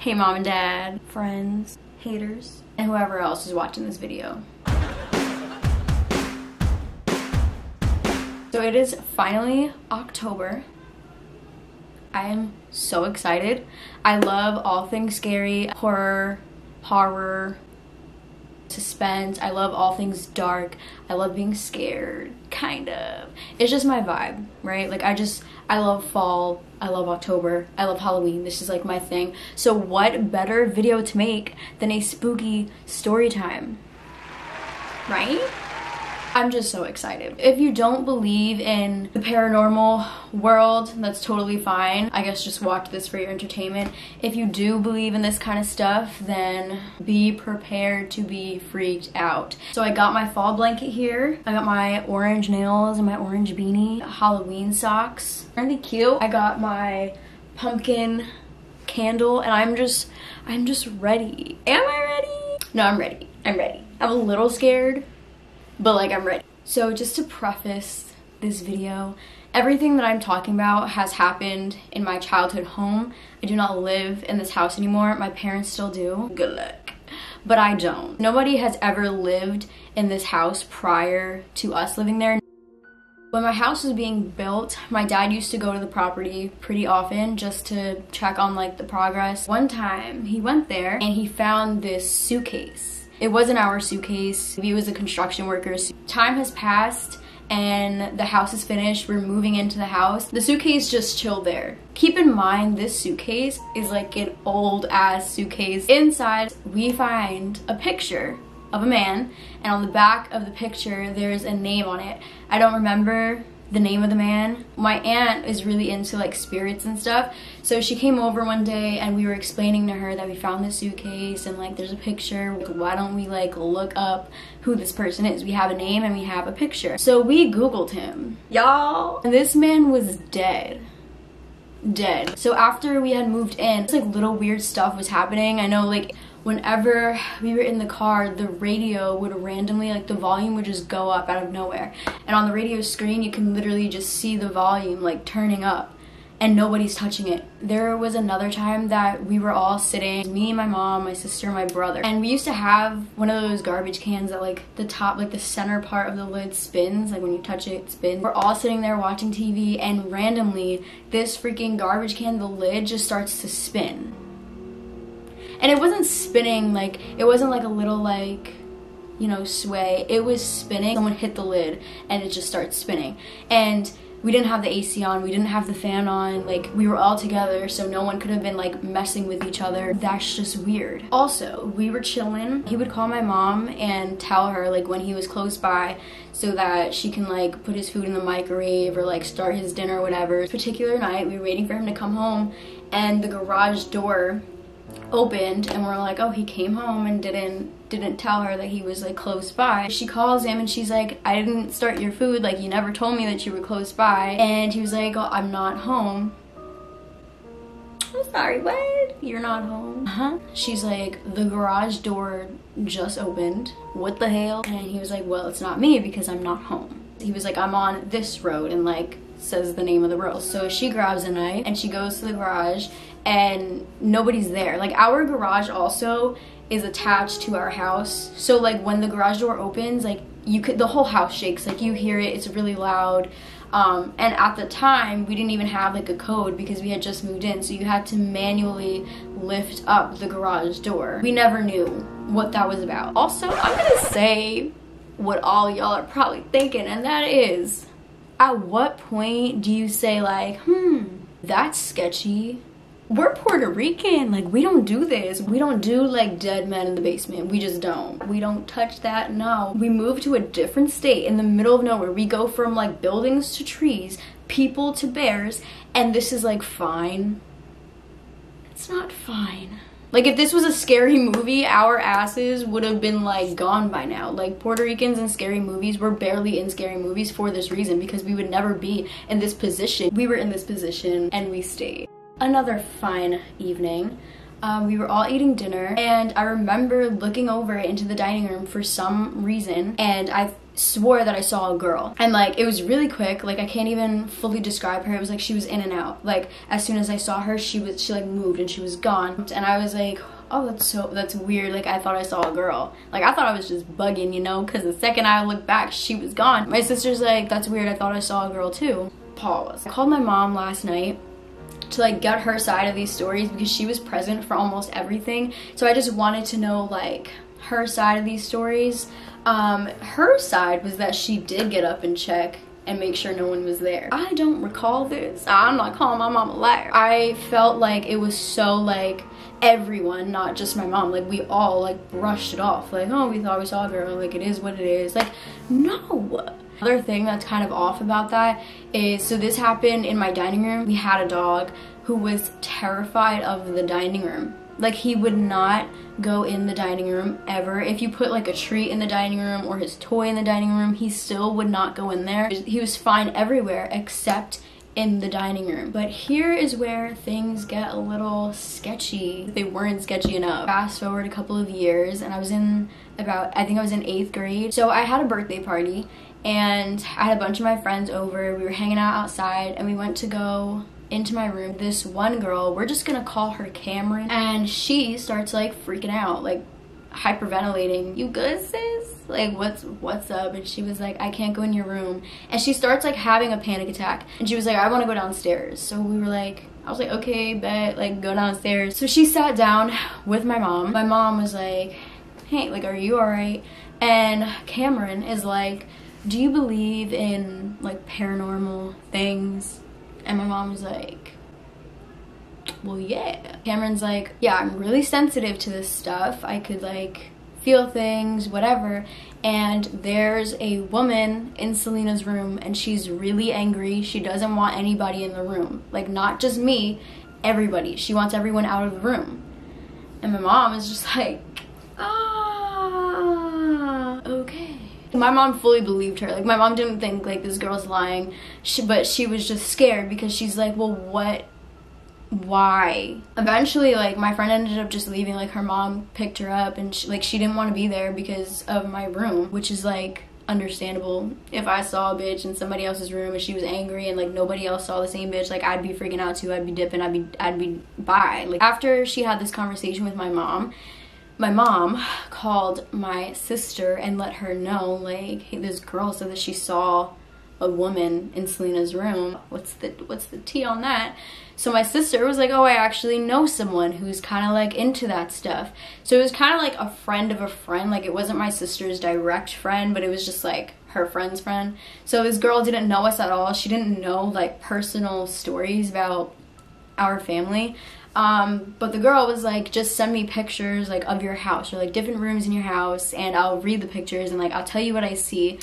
Hey mom and dad, friends, haters, and whoever else is watching this video. So it is finally October. I am so excited. I love all things scary, horror, suspense. I love all things dark. I love being scared, kind of. It's just my vibe, right? Like I love fall. I love October. I love Halloween. This is like my thing. So what better video to make than a spooky story time, right? I'm just so excited. If you don't believe in the paranormal world, that's totally fine. I guess just watch this for your entertainment. If you do believe in this kind of stuff, then be prepared to be freaked out. So I got my fall blanket here. I got my orange nails and my orange beanie, Halloween socks. Really cute. I got my pumpkin candle and I'm just ready. Am I ready? No, I'm ready. I'm ready. I'm a little scared, but like I'm ready. So just to preface this video, everything that I'm talking about has happened in my childhood home. I do not live in this house anymore. My parents still do. Good luck. But I don't. Nobody has ever lived in this house prior to us living there. When my house was being built, my dad used to go to the property pretty often just to check on like the progress. One time he went there and he found this suitcase. It wasn't our suitcase. He was a construction worker. Time has passed and the house is finished. We're moving into the house. The suitcase just chilled there. Keep in mind, this suitcase is like an old ass suitcase. Inside, we find a picture of a man, and on the back of the picture, there's a name on it. I don't remember the name of the man. My aunt is really into like spirits and stuff, so she came over one day and we were explaining to her that we found this suitcase and like there's a picture. Like, why don't we like look up who this person is? We have a name and we have a picture. So we googled him, y'all, and this man was dead. So after we had moved in, like little weird stuff was happening. I know like whenever we were in the car, the radio would randomly, like the volume would just go up out of nowhere. And on the radio screen, you can literally just see the volume like turning up and nobody's touching it. There was another time that we were all sitting, me, my mom, my sister, my brother, and we used to have one of those garbage cans that like the top, like the center part of the lid spins, like when you touch it, it spins. We're all sitting there watching TV and randomly this freaking garbage can, the lid just starts to spin. And it wasn't spinning, like, it wasn't like a little like, you know, sway. It was spinning. Someone hit the lid and it just starts spinning. And we didn't have the AC on, we didn't have the fan on, like we were all together, so no one could have been like messing with each other. That's just weird. Also, we were chilling. He would call my mom and tell her like when he was close by so that she can like put his food in the microwave or like start his dinner or whatever. This particular night, we were waiting for him to come home and the garage door opened and we're like, oh, he came home and didn't tell her that he was like close by. She calls him and she's like, I didn't start your food, like you never told me that you were close by. And he was like, oh, I'm not home. I'm sorry, what? You're not home? She's like, the garage door just opened. What the hell? And he was like, well, it's not me because I'm not home. He was like, I'm on this road, and like says the name of the road. So she grabs a knife and she goes to the garage and nobody's there. Like our garage also is attached to our house, so like when the garage door opens, like the whole house shakes, like you hear it, it's really loud. And at the time we didn't even have like a code because we had just moved in, so you had to manually lift up the garage door. We never knew what that was about. Also, I'm gonna say what all y'all are probably thinking, and that is, at what point do you say like, that's sketchy? We're Puerto Rican, like we don't do this. We don't do like dead men in the basement. We just don't. We don't touch that, no. We move to a different state in the middle of nowhere. We go from like buildings to trees, people to bears, and this is like fine. It's not fine. Like if this was a scary movie, our asses would have been like gone by now. Like Puerto Ricans in scary movies, we're barely in scary movies for this reason, because we would never be in this position. We were in this position and we stayed. Another fine evening. We were all eating dinner and I remember looking over into the dining room for some reason, and I swore that I saw a girl, and like it was really quick. Like I can't even fully describe her. It was like she was in and out. Like as soon as I saw her, she like moved and she was gone, and I was like, oh, that's weird. Like I thought I saw a girl. Like I thought I was just bugging, you know, because the second I looked back, she was gone. My sister's like, that's weird, I thought I saw a girl too. Pause. I called my mom last night to like get her side of these stories because she was present for almost everything. So I just wanted to know like her side of these stories. Her side was that she did get up and check and make sure no one was there. I don't recall this. I'm not calling my mom a liar. I felt like it was so like everyone, not just my mom, like we all like brushed it off, like, oh, we thought we saw a girl, like it is what it is. Like, no. Another thing that's kind of off about that is, so this happened in my dining room. We had a dog who was terrified of the dining room. Like he would not go in the dining room ever. If you put like a treat in the dining room or his toy in the dining room, he still would not go in there. He was fine everywhere except in the dining room. But here is where things get a little sketchy. They weren't sketchy enough. Fast forward a couple of years and I was in I think I was in 8th grade. So I had a birthday party and I had a bunch of my friends over. We were hanging out outside and we went to go into my room. This one girl, we're just gonna call her Cameron, and she starts like freaking out, like hyperventilating. You good, sis? Like what's up? And she was like, I can't go in your room. And she starts like having a panic attack and she was like, I want to go downstairs. So we were like, I was like, okay, bet, like go downstairs. So she sat down with my mom. My mom was like, hey, like, are you all right? And Cameron is like, do you believe in like paranormal things? And my mom was like, well, yeah. Cameron's like, yeah, I'm really sensitive to this stuff. I could like feel things, whatever. And there's a woman in Selena's room and she's really angry. She doesn't want anybody in the room. Like not just me, everybody. She wants everyone out of the room. And my mom is just like, okay. My mom fully believed her. Like my mom didn't think like this girl's lying, but she was just scared because she's like, well, why? Eventually, like my friend ended up just leaving. Like her mom picked her up and she didn't want to be there because of my room, which is like understandable. If I saw a bitch in somebody else's room and she was angry and like nobody else saw the same bitch, like I'd be freaking out too. I'd be dipping. I'd be bye. Like after she had this conversation with my mom called my sister and let her know, like, hey, this girl said that she saw a woman in Selena's room. What's the tea on that? So my sister was like, oh, I actually know someone who's kind of like into that stuff. So it was kind of like a friend of a friend. Like it wasn't my sister's direct friend, but it was just like her friend's friend. So this girl didn't know us at all. She didn't know like personal stories about our family. But the girl was like, just send me pictures like of your house or like different rooms in your house and I'll read the pictures and like I'll tell you what I see,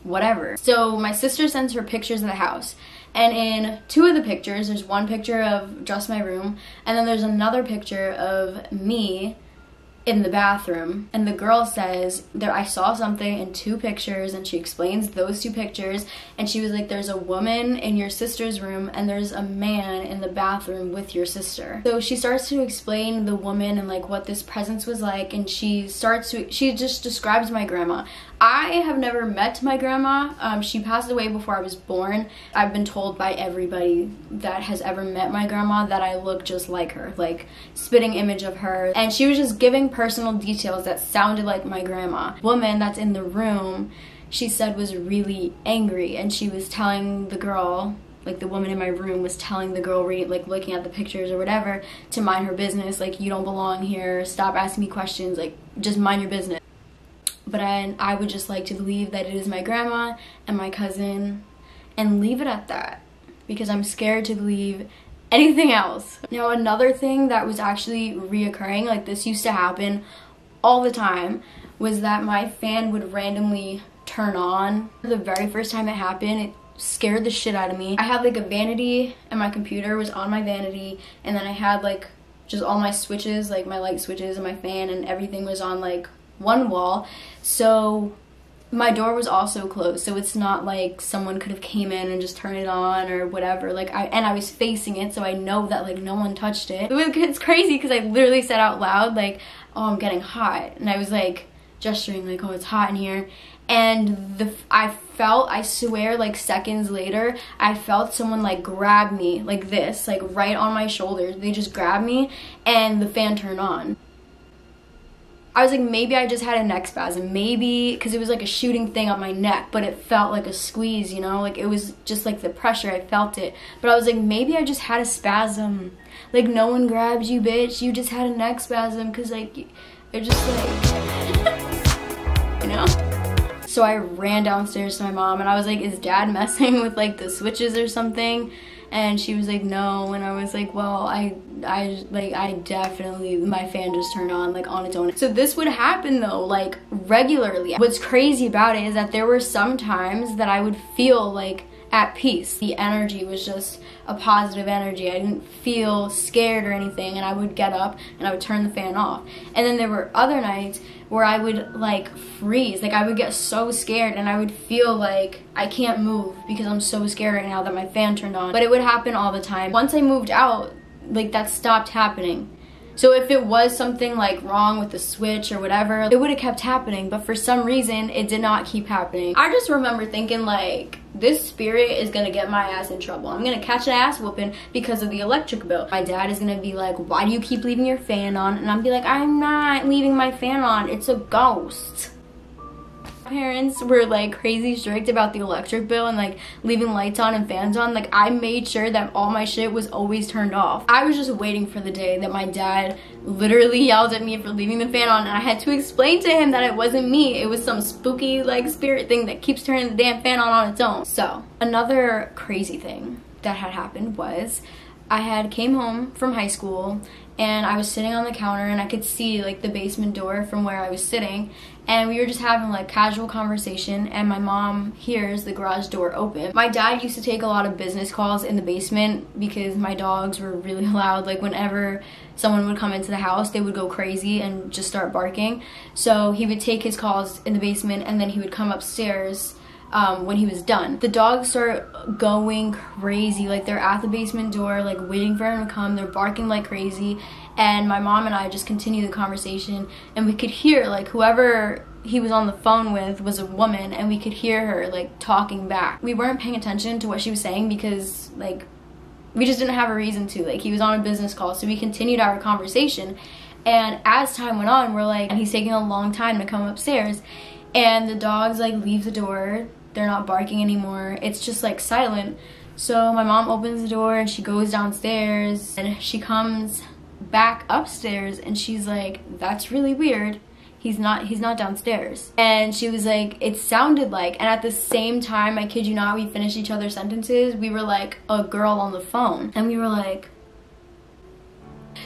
whatever. So my sister sends her pictures of the house, and in 2 of the pictures there's one picture of just my room and then there's another picture of me in the bathroom. And the girl says that I saw something in 2 pictures, and she explains those 2 pictures, and she was like, there's a woman in your sister's room and there's a man in the bathroom with your sister. So she starts to explain the woman and like what this presence was like, and she just describes my grandma. I have never met my grandma. She passed away before I was born. I've been told by everybody that has ever met my grandma that I look just like her, like spitting image of her. And she was just giving personal details that sounded like my grandma. Woman that's in the room, she said was really angry, and she was telling the girl, like the woman in my room was telling the girl like looking at the pictures or whatever, to mind her business. Like, you don't belong here, stop asking me questions, like just mind your business. But I would just like to believe that it is my grandma and my cousin and leave it at that, because I'm scared to believe anything else. Now, another thing that was actually reoccurring, like this used to happen all the time, was that my fan would randomly turn on. The very first time it happened, it scared the shit out of me. I had like a vanity and my computer was on my vanity, and then I had like just all my switches, like my light switches and my fan, and everything was on like one wall. So my door was also closed, so it's not like someone could have came in and just turned it on or whatever. Like I was facing it, so I know that like no one touched it. It's crazy because I literally said out loud like, oh, I'm getting hot, and I was like gesturing like, oh, it's hot in here. and I swear, like seconds later, I felt someone like grab me like this, like right on my shoulders. They just grabbed me and the fan turned on. I was like, maybe I just had a neck spasm, maybe, because it was like a shooting thing on my neck, but it felt like a squeeze, you know, like it was just like the pressure, I felt it. But I was like, maybe I just had a spasm. Like, no one grabs you, bitch, you just had a neck spasm, because like, it just like, you know? So I ran downstairs to my mom and I was like, is dad messing with like the switches or something? And she was like, no. And I was like, well, I definitely, my fan just turned on like on its own. So this would happen though, like regularly. What's crazy about it is that there were some times that I would feel like at peace. The energy was just a positive energy. I didn't feel scared or anything, and I would get up and I would turn the fan off. And then there were other nights where I would like freeze. Like I would get so scared and I would feel like I can't move because I'm so scared right now that my fan turned on. But it would happen all the time. Once I moved out, like that stopped happening. So if it was something like wrong with the switch or whatever, it would have kept happening, but for some reason it did not keep happening. I just remember thinking like, this spirit is gonna get my ass in trouble. I'm gonna catch an ass whooping because of the electric bill. My dad is gonna be like, why do you keep leaving your fan on? And I'm be like, I'm not leaving my fan on, it's a ghost. Parents were like crazy strict about the electric bill and like leaving lights on and fans on. Like I made sure that all my shit was always turned off. I was just waiting for the day that my dad literally yelled at me for leaving the fan on, and I had to explain to him that it wasn't me, it was some spooky like spirit thing that keeps turning the damn fan on its own. So another crazy thing that had happened was I had came home from high school and I was sitting on the counter and I could see like the basement door from where I was sitting, and we were just having like casual conversation, and my mom hears the garage door open. My dad used to take a lot of business calls in the basement because my dogs were really loud. Like whenever someone would come into the house, they would go crazy and just start barking. So he would take his calls in the basement and then he would come upstairs when he was done. The dogs start going crazy, like they're at the basement door like waiting for him to come. They're barking like crazy, and my mom and I just continued the conversation, and we could hear like whoever he was on the phone with was a woman, and we could hear her like talking back. We weren't paying attention to what she was saying because like we just didn't have a reason to. Like he was on a business call, so we continued our conversation, and as time went on, we're like, and he's taking a long time to come upstairs, and the dogs like leave the door. They're not barking anymore. It's just like silent. So my mom opens the door and she goes downstairs, and she comes back upstairs and she's like, that's really weird. He's not downstairs. And she was like, it sounded like, and at the same time, I kid you not, we finished each other's sentences. We were like a girl on the phone, and we were like,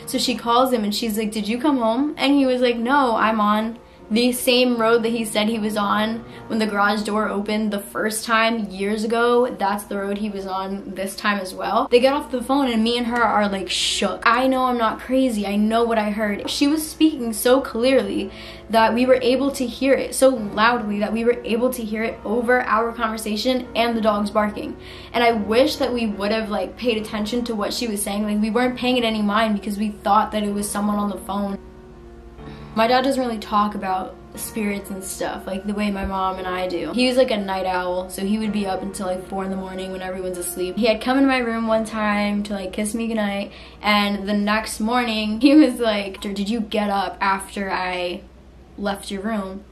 so she calls him and she's like, did you come home? And he was like, no, I'm on the same road that he said he was on when the garage door opened the first time years ago. That's the road he was on this time as well. They get off the phone and me and her are like shook. I know I'm not crazy. I know what I heard. She was speaking so clearly that we were able to hear it, so loudly that we were able to hear it over our conversation and the dogs barking. And I wish that we would have like paid attention to what she was saying. Like we weren't paying it any mind because we thought that it was someone on the phone. My dad doesn't really talk about spirits and stuff like the way my mom and I do. He was like a night owl, so he would be up until like 4 in the morning when everyone's asleep. He had come into my room one time to like kiss me goodnight, and the next morning he was like, did you get up after I left your room?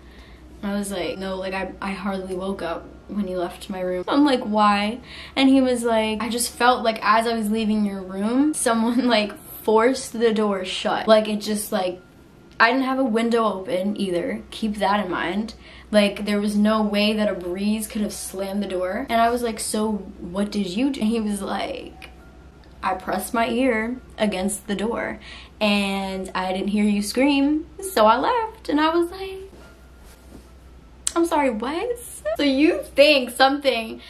And I was like, no, like I hardly woke up when you left my room. I'm like, why? And he was like, I just felt like as I was leaving your room, someone like forced the door shut. Like it just like, I didn't have a window open either, keep that in mind. Like there was no way that a breeze could have slammed the door. And I was like, so what did you do? And he was like, I pressed my ear against the door and I didn't hear you scream, so I left. And I was like, I'm sorry, what? So you think something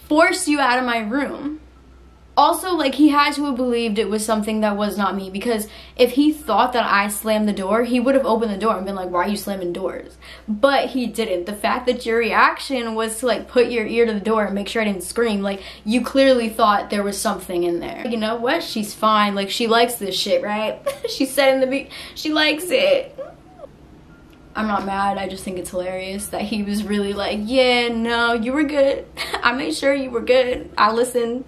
forced you out of my room? Also, like, he had to have believed it was something that was not me, because if he thought that I slammed the door, he would have opened the door and been like, why are you slamming doors? But he didn't. The fact that your reaction was to like put your ear to the door and make sure I didn't scream, like you clearly thought there was something in there. You know what? She's fine. Like she likes this shit, right? She said in the she likes it. I'm not mad, I just think it's hilarious that he was really like, yeah, no, you were good. I made sure you were good. I listened.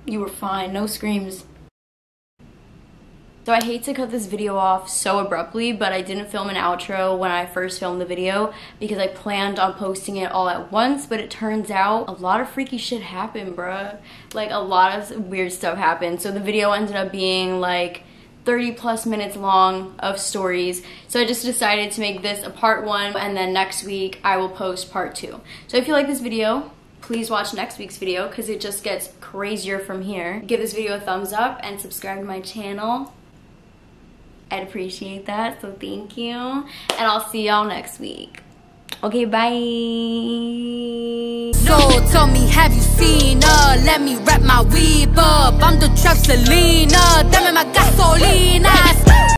You were fine. No screams. So I hate to cut this video off so abruptly, but I didn't film an outro when I first filmed the video because I planned on posting it all at once, but it turns out a lot of freaky shit happened, bruh. Like, a lot of weird stuff happened. So the video ended up being like 30 plus minutes long of stories. So I just decided to make this a part 1, and then next week I will post part 2. So if you like this video, please watch next week's video because it just gets crazier from here. Give this video a thumbs up and subscribe to my channel. I'd appreciate that, so thank you. And I'll see y'all next week. Okay, bye. So tell me, have you seen her? Let me wrap my weave up. I'm the trap Selena. Dame más gasolina.